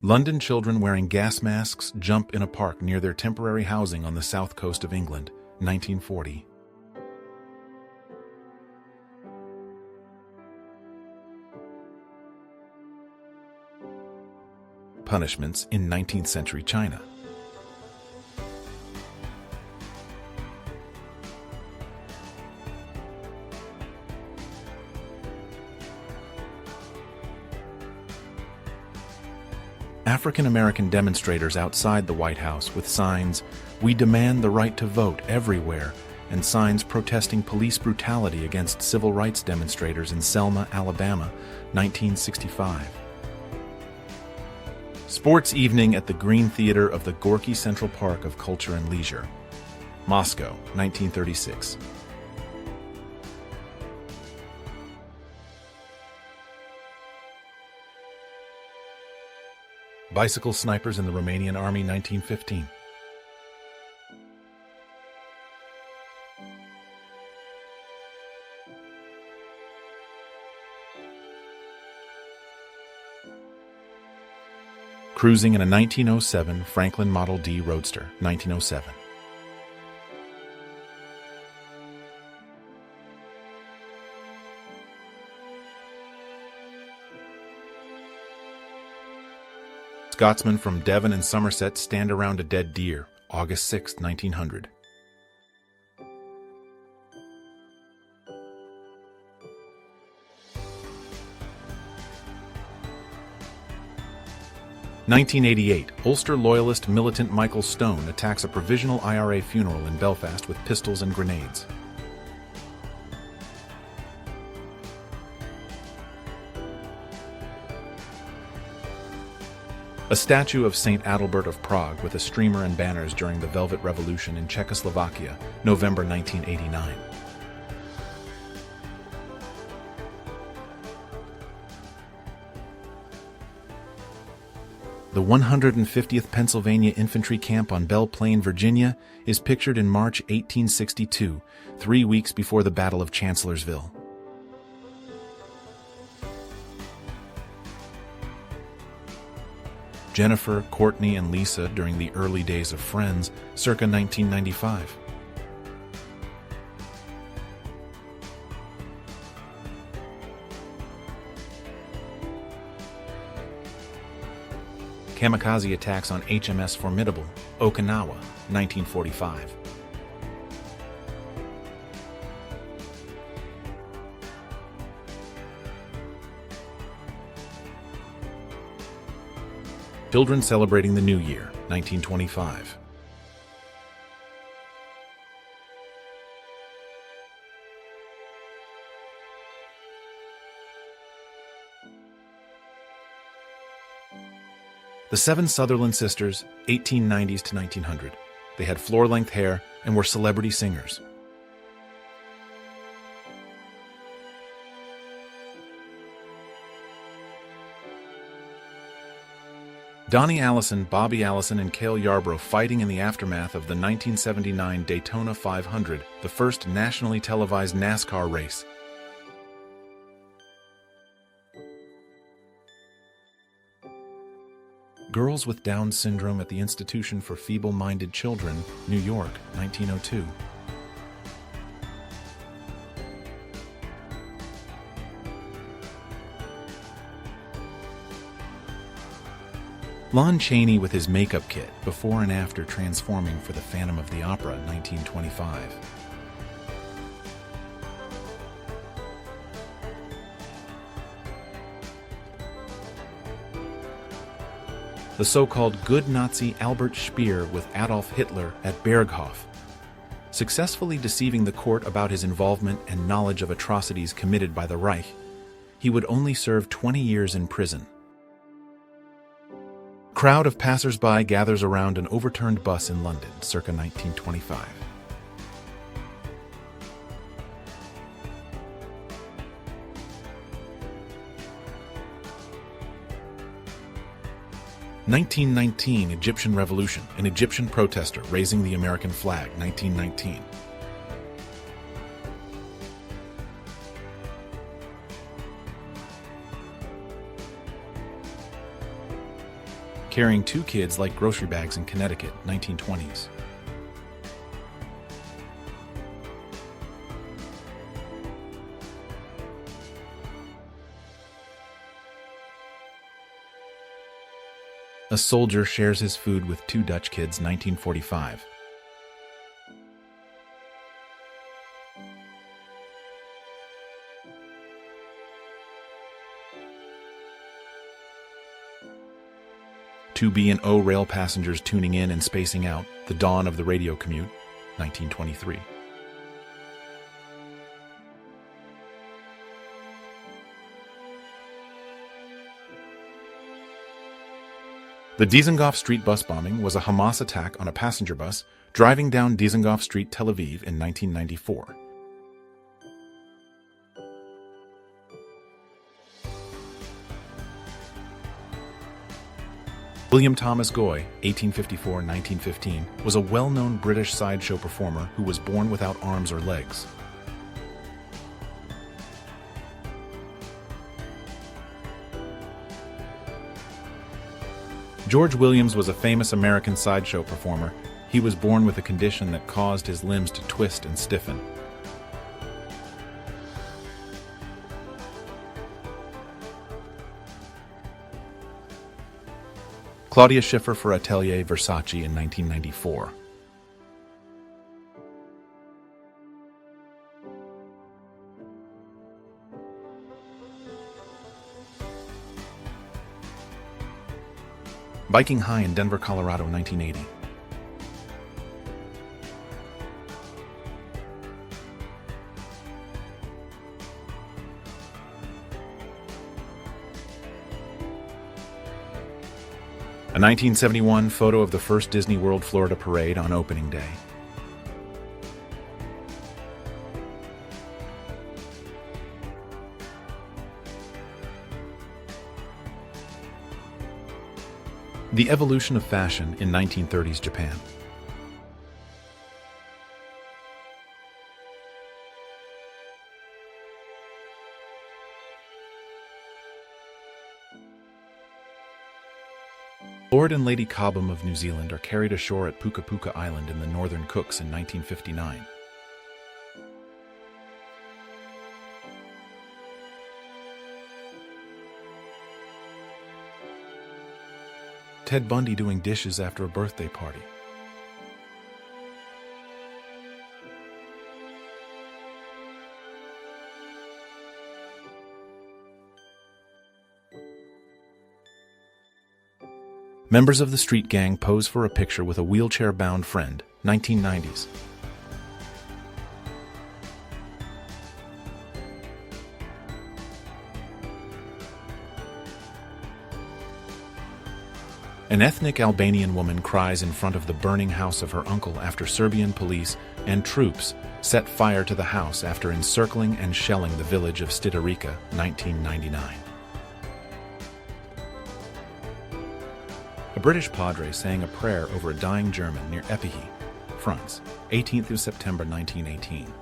London children wearing gas masks jump in a park near their temporary housing on the south coast of England, 1940. Punishments in 19th century China. African-American demonstrators outside the White House with signs, "We demand the right to vote," everywhere, and signs protesting police brutality against civil rights demonstrators in Selma, Alabama, 1965. Sports evening at the Green Theater of the Gorky Central Park of Culture and Leisure, Moscow, 1936. Bicycle snipers in the Romanian Army, 1915. Cruising in a 1907 Franklin Model D Roadster, 1907. Scotsmen from Devon and Somerset stand around a dead deer, August 6, 1900. (1988) Ulster Loyalist militant Michael Stone attacks a provisional IRA funeral in Belfast with pistols and grenades. A statue of St. Adalbert of Prague with a streamer and banners during the Velvet Revolution in Czechoslovakia, November 1989. The 150th Pennsylvania Infantry Camp on Belle Plaine, Virginia, is pictured in March 1862, 3 weeks before the Battle of Chancellorsville. Jennifer, Courtney, and Lisa during the early days of Friends, circa 1995. Kamikaze attacks on HMS Formidable, Okinawa, 1945. Children celebrating the New Year, 1925. The Seven Sutherland Sisters, 1890s to 1900. They had floor-length hair and were celebrity singers. Donnie Allison, Bobby Allison, and Cale Yarborough fighting in the aftermath of the 1979 Daytona 500, the first nationally televised NASCAR race. Girls with Down Syndrome at the Institution for Feeble-Minded Children, New York, 1902. Lon Chaney with his makeup kit, before and after transforming for the Phantom of the Opera, 1925. The so-called good Nazi Albert Speer with Adolf Hitler at Berghof, successfully deceiving the court about his involvement and knowledge of atrocities committed by the Reich. He would only serve 20 years in prison. Crowd of passers-by gathers around an overturned bus in London, circa 1925. (1919) Egyptian Revolution, an Egyptian protester raising the American flag, 1919. carrying two kids like grocery bags in Connecticut, 1920s. A soldier shares his food with two Dutch kids, 1945. Two B&O rail passengers tuning in and spacing out, the dawn of the radio commute, 1923. The Dizengoff Street bus bombing was a Hamas attack on a passenger bus driving down Dizengoff Street, Tel Aviv in 1994. William Thomas Goy, 1854-1915, was a well-known British sideshow performer who was born without arms or legs. George Williams was a famous American sideshow performer. He was born with a condition that caused his limbs to twist and stiffen. Claudia Schiffer for Atelier Versace in 1994. Viking High in Denver, Colorado, 1980. A 1971 photo of the first Disney World Florida parade on opening day. The evolution of fashion in 1930s Japan. Lord and Lady Cobham of New Zealand are carried ashore at Puka Puka Island in the Northern Cooks in 1959. Ted Bundy doing dishes after a birthday party. Members of the street gang pose for a picture with a wheelchair-bound friend, 1990s. An ethnic Albanian woman cries in front of the burning house of her uncle after Serbian police and troops set fire to the house after encircling and shelling the village of Stidarica, 1999. A British padre saying a prayer over a dying German near Épinay, France, 18th of September 1918.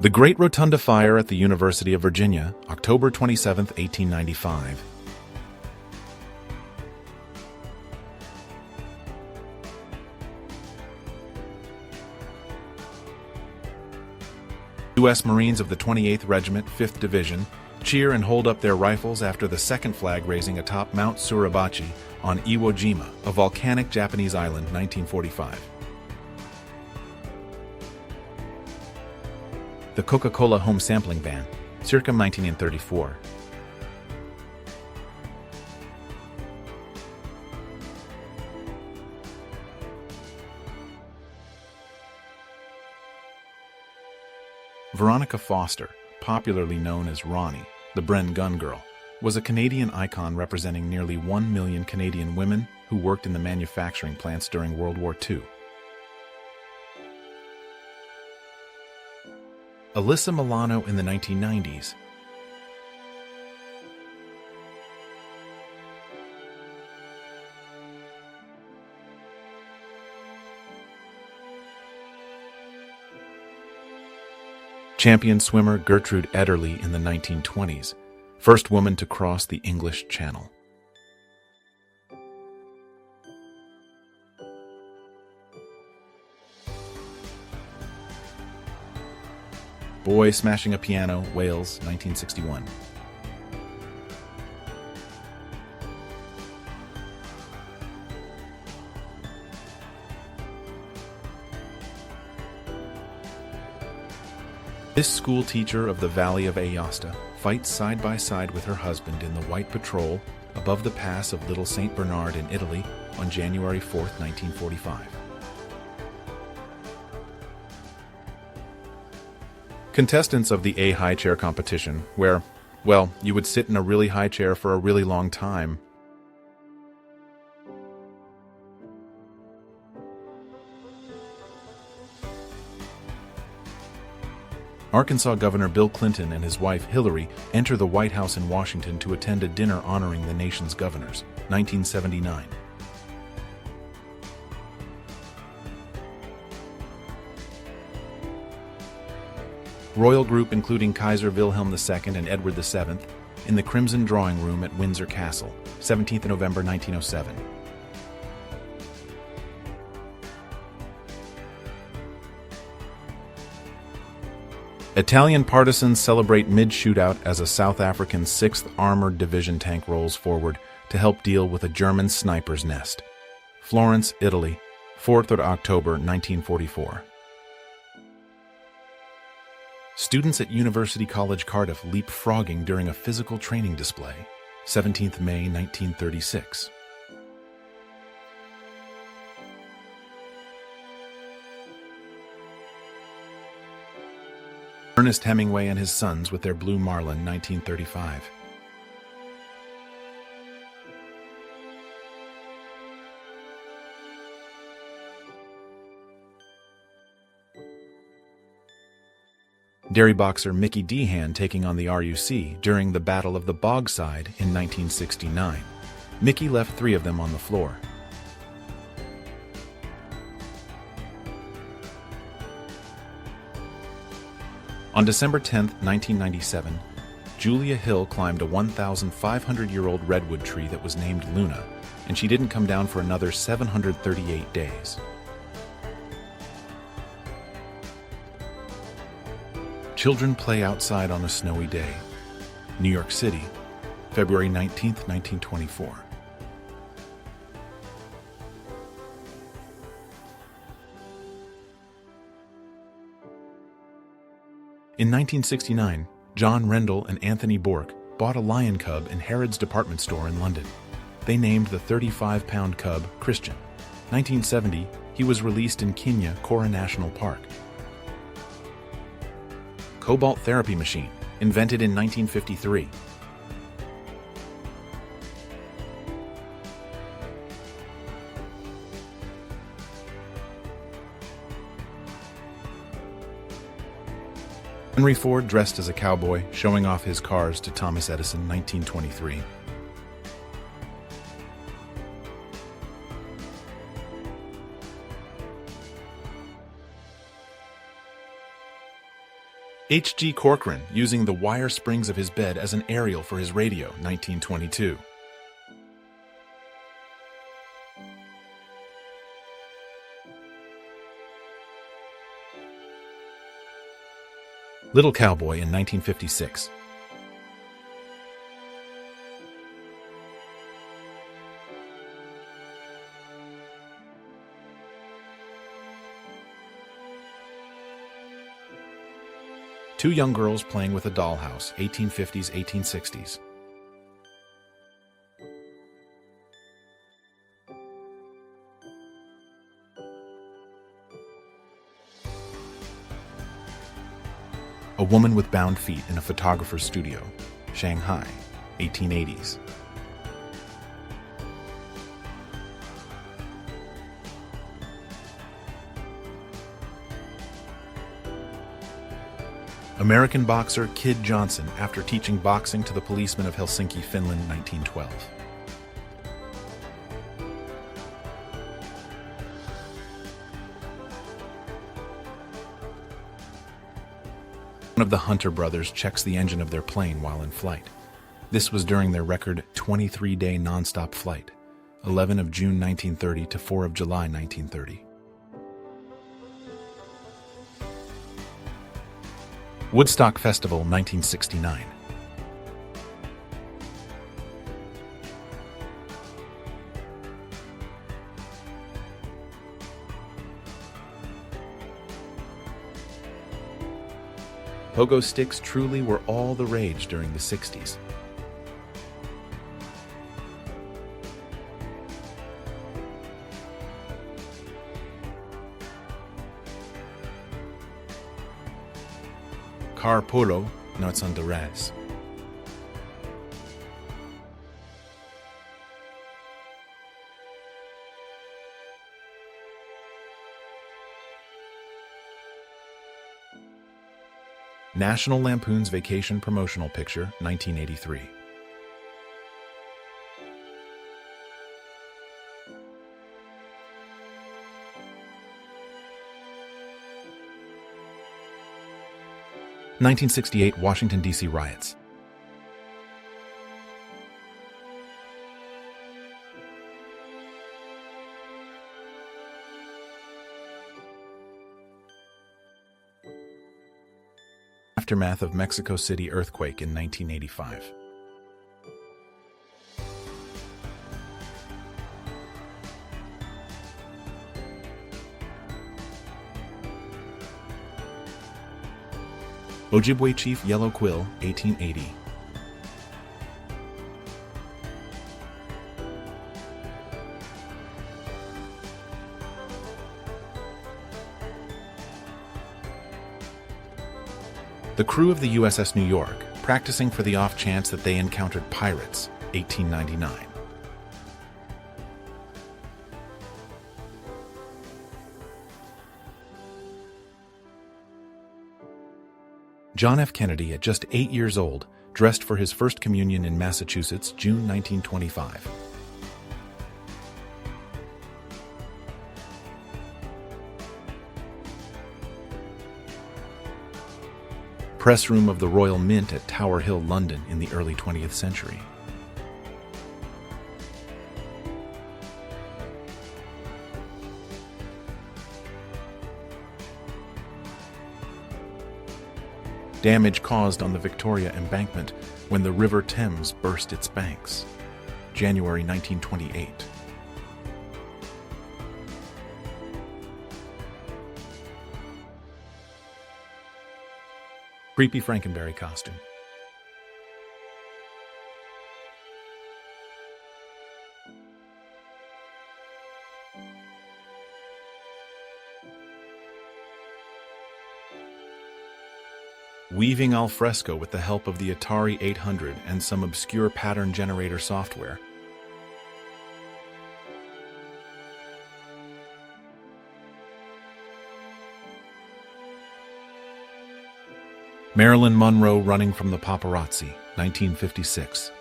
The Great Rotunda Fire at the University of Virginia, October 27, 1895. U.S. Marines of the 28th Regiment, 5th Division, cheer and hold up their rifles after the second flag raising atop Mount Suribachi on Iwo Jima, a volcanic Japanese island, 1945. The Coca-Cola home sampling ban, circa 1934. Veronica Foster, popularly known as Ronnie, the Bren Gun Girl, was a Canadian icon representing nearly 1 million Canadian women who worked in the manufacturing plants during World War II. Alyssa Milano in the 1990s. Champion swimmer Gertrude Ederle in the 1920s, first woman to cross the English Channel. Boy smashing a piano, Wales, 1961. This school teacher of the Valley of Aosta fights side by side with her husband in the White Patrol above the pass of Little St. Bernard in Italy on January 4, 1945. Contestants of the A high chair competition, where, well, you would sit in a really high chair for a really long time. Arkansas Governor Bill Clinton and his wife Hillary enter the White House in Washington to attend a dinner honoring the nation's governors, 1979. Royal group including Kaiser Wilhelm II and Edward VII in the Crimson Drawing Room at Windsor Castle, 17th November 1907. Italian partisans celebrate mid-shootout as a South African 6th Armored Division tank rolls forward to help deal with a German sniper's nest. Florence, Italy, 4th of October 1944. Students at University College Cardiff leapfrogging during a physical training display, 17th May 1936. Ernest Hemingway and his sons with their Blue Marlin, 1935. Derry boxer Mickey Dehan taking on the RUC during the Battle of the Bogside in 1969. Mickey left 3 of them on the floor. On December 10, 1997, Julia Hill climbed a 1,500-year-old redwood tree that was named Luna, and she didn't come down for another 738 days. Children play outside on a snowy day. New York City, February 19, 1924. In 1969, John Rendell and Anthony Bourke bought a lion cub in Harrods department store in London. They named the 35-pound cub Christian. 1970, he was released in Kenya Kora National Park. Cobalt therapy machine, invented in 1953. Henry Ford dressed as a cowboy, showing off his cars to Thomas Edison, 1923. H.G. Corcoran using the wire springs of his bed as an aerial for his radio, 1922. Little Cowboy in 1956. Two young girls playing with a dollhouse, 1850s, 1860s. A woman with bound feet in a photographer's studio, Shanghai, 1880s. American boxer Kid Johnson after teaching boxing to the policemen of Helsinki, Finland, 1912. One of the Hunter brothers checks the engine of their plane while in flight. This was during their record 23-day nonstop flight, 11 of June 1930 to 4 of July 1930. Woodstock Festival, 1969. Pogo sticks truly were all the rage during the 60s. Car polo, notes on Derez. National Lampoon's Vacation Promotional Picture, 1983. (1968) Washington, D.C. riots. Aftermath of Mexico City earthquake in 1985. Ojibwe Chief Yellow Quill, 1880. The crew of the USS New York, practicing for the off chance that they encountered pirates, 1899. John F. Kennedy, at just 8 years old, dressed for his first communion in Massachusetts, June 1925. Press room of the Royal Mint at Tower Hill, London in the early 20th century. Damage caused on the Victoria Embankment when the River Thames burst its banks. January 1928. Creepy Frankenberry costume. Weaving al fresco with the help of the Atari 800 and some obscure pattern generator software. Marilyn Monroe running from the paparazzi, 1956.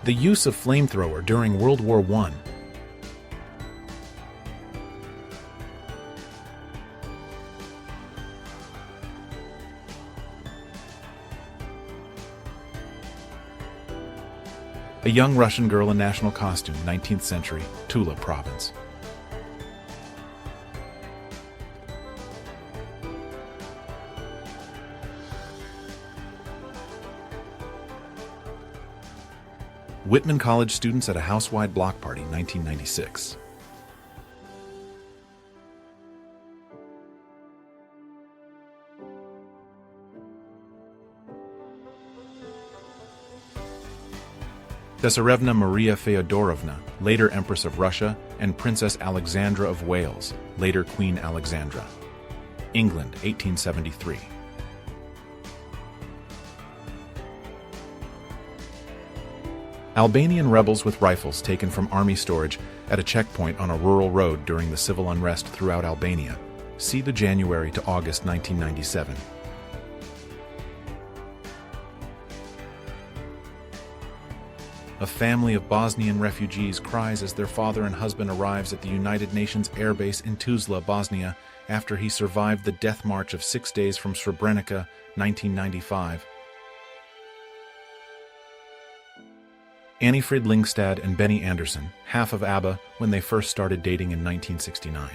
The use of flamethrower during World War I. A young Russian girl in national costume, 19th century, Tula province. Whitman College students at a house-wide block party, 1996. Tsarevna Maria Feodorovna, later Empress of Russia, and Princess Alexandra of Wales, later Queen Alexandra. England, 1873. Albanian rebels with rifles taken from army storage at a checkpoint on a rural road during the civil unrest throughout Albania. See the January to August 1997. A family of Bosnian refugees cries as their father and husband arrives at the United Nations airbase in Tuzla, Bosnia, after he survived the death march of 6 days from Srebrenica, 1995. Annifrid Lyngstad and Benny Andersson, half of ABBA, when they first started dating in 1969.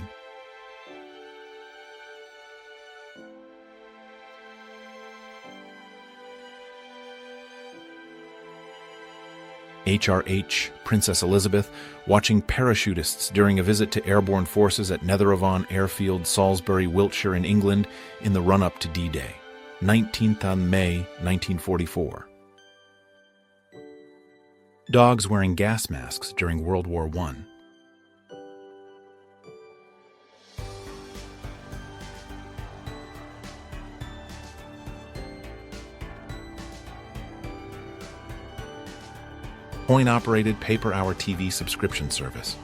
HRH, Princess Elizabeth, watching parachutists during a visit to airborne forces at Netheravon Airfield, Salisbury, Wiltshire in England in the run-up to D-Day, 19th on May 1944. Dogs wearing gas masks during World War I. Coin-operated pay-per-hour TV subscription service.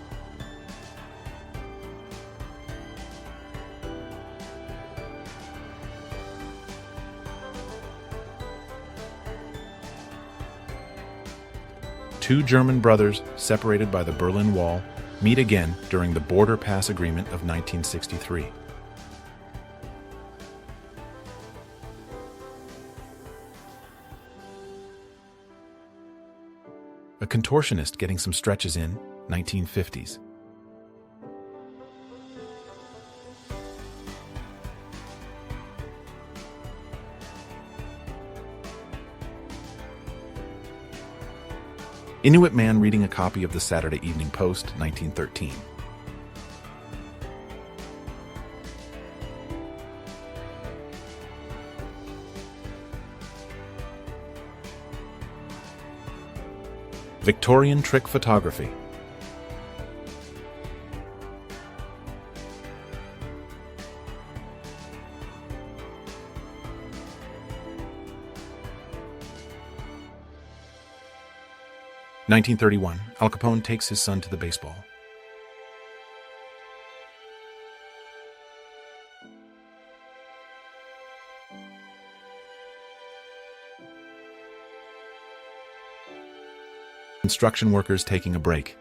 Two German brothers, separated by the Berlin Wall, meet again during the Border Pass Agreement of 1963. A contortionist getting some stretches in, 1950s. Inuit man reading a copy of the Saturday Evening Post, 1913. Victorian trick photography. (1931) Al Capone takes his son to the baseball. Construction workers taking a break.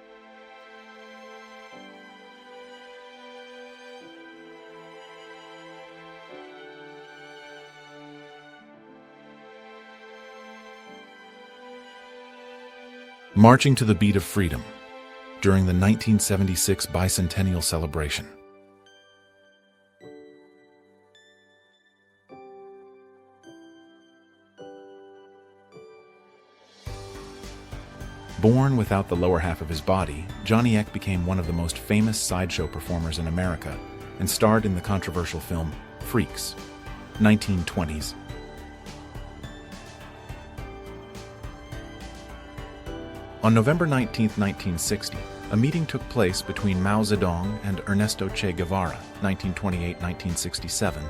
Marching to the beat of freedom during the 1976 bicentennial celebration. Born without the lower half of his body, Johnny Eck became one of the most famous sideshow performers in America and starred in the controversial film Freaks, 1920s. On November 19, 1960, a meeting took place between Mao Zedong and Ernesto Che Guevara, 1928-1967.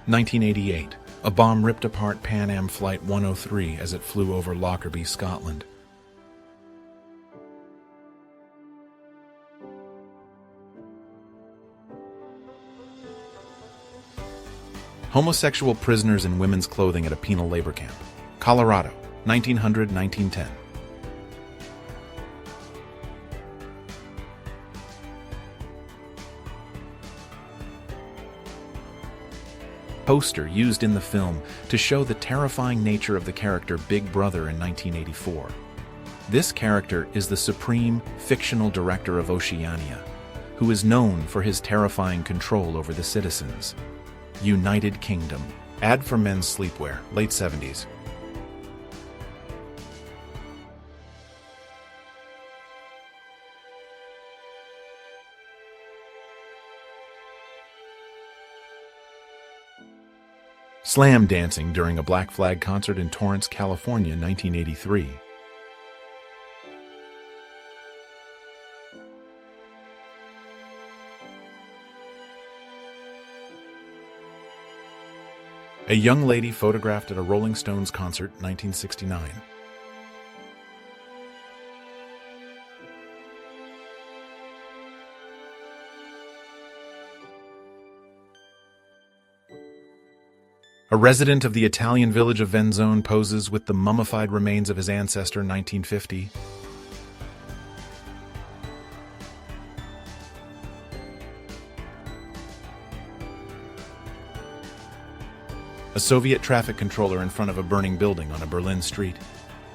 (1988), a bomb ripped apart Pan Am Flight 103 as it flew over Lockerbie, Scotland. Homosexual prisoners in women's clothing at a penal labor camp. Colorado, 1900-1910. Poster used in the film to show the terrifying nature of the character Big Brother in 1984. This character is the supreme fictional director of Oceania, who is known for his terrifying control over the citizens. United Kingdom. Ad for men's sleepwear, late 70s. Slam dancing during a Black Flag concert in Torrance, California, 1983. A young lady photographed at a Rolling Stones concert, 1969. A resident of the Italian village of Venzone poses with the mummified remains of his ancestor, 1950. A Soviet traffic controller in front of a burning building on a Berlin street.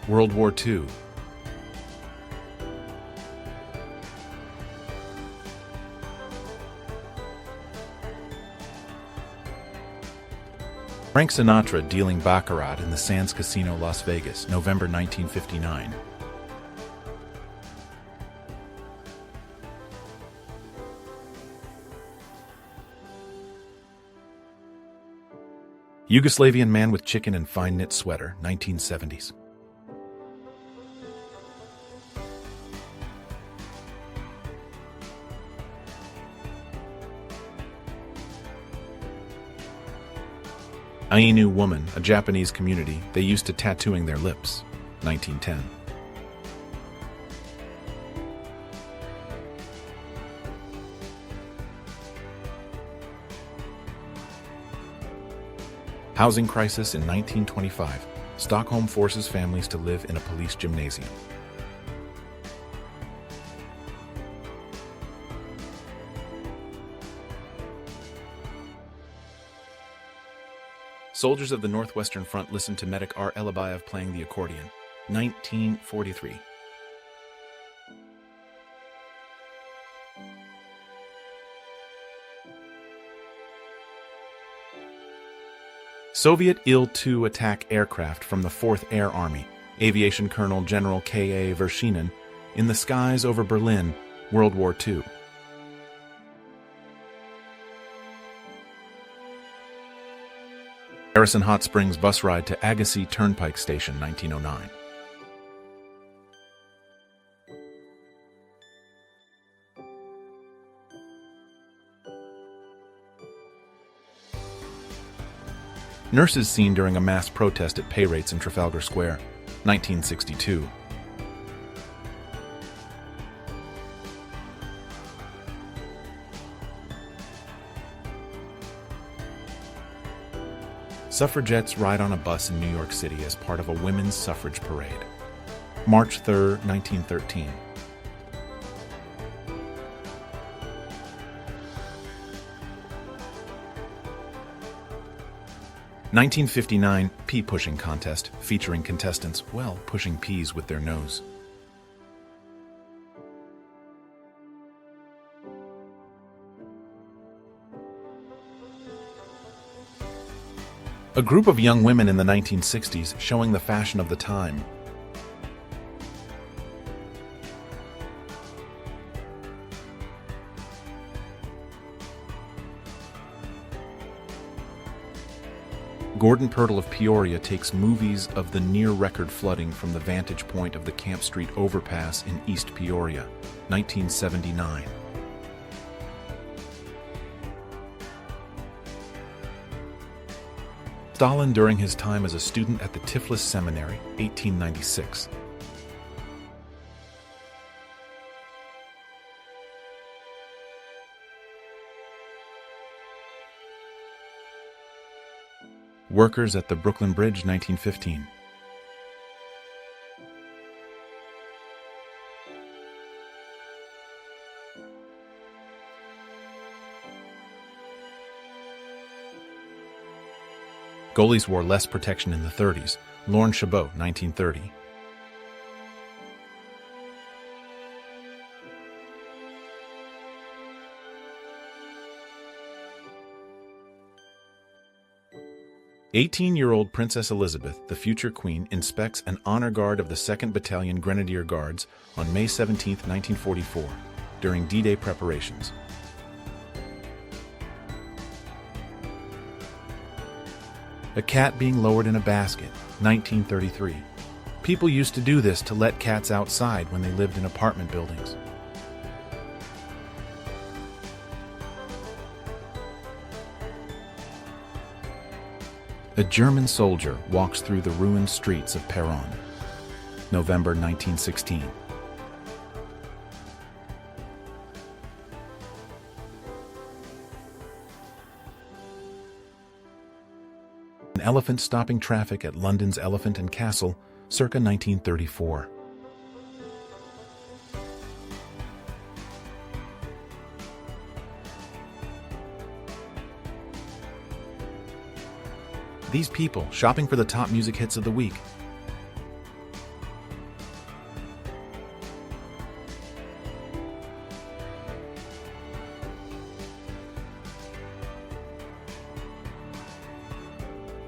World War II. Frank Sinatra dealing baccarat in the Sands Casino, Las Vegas, November 1959. Yugoslavian man with chicken and fine knit sweater, 1970s. Ainu woman, a Japanese community, they used to tattooing their lips, 1910. Housing crisis in 1925. Stockholm forces families to live in a police gymnasium. Soldiers of the Northwestern Front listened to medic R. Elabayev playing the accordion, 1943. Soviet Il-2 attack aircraft from the 4th Air Army, Aviation Colonel General K.A. Vershinin, in the skies over Berlin, World War II. Harrison Hot Springs bus ride to Agassiz Turnpike Station, 1909. Nurses seen during a mass protest at pay rates in Trafalgar Square, 1962. Suffragettes ride on a bus in New York City as part of a women's suffrage parade. March 3, 1913. (1959) Pea pushing contest featuring contestants pushing peas with their nose. A group of young women in the 1960s showing the fashion of the time. Gordon Pirtle of Peoria takes movies of the near-record flooding from the vantage point of the Camp Street overpass in East Peoria, 1979. Stalin during his time as a student at the Tiflis Seminary, 1896. Workers at the Brooklyn Bridge, 1915. Goalies wore less protection in the 30s. Lorne Chabot, 1930. "18-year-old Princess Elizabeth, the future queen, inspects an honor guard of the 2nd Battalion Grenadier Guards on May 17, 1944, during D-Day preparations. A cat being lowered in a basket, 1933. People used to do this to let cats outside when they lived in apartment buildings. A German soldier walks through the ruined streets of Peronne, November 1916. An elephant stopping traffic at London's Elephant and Castle, circa 1934. These people shopping for the top music hits of the week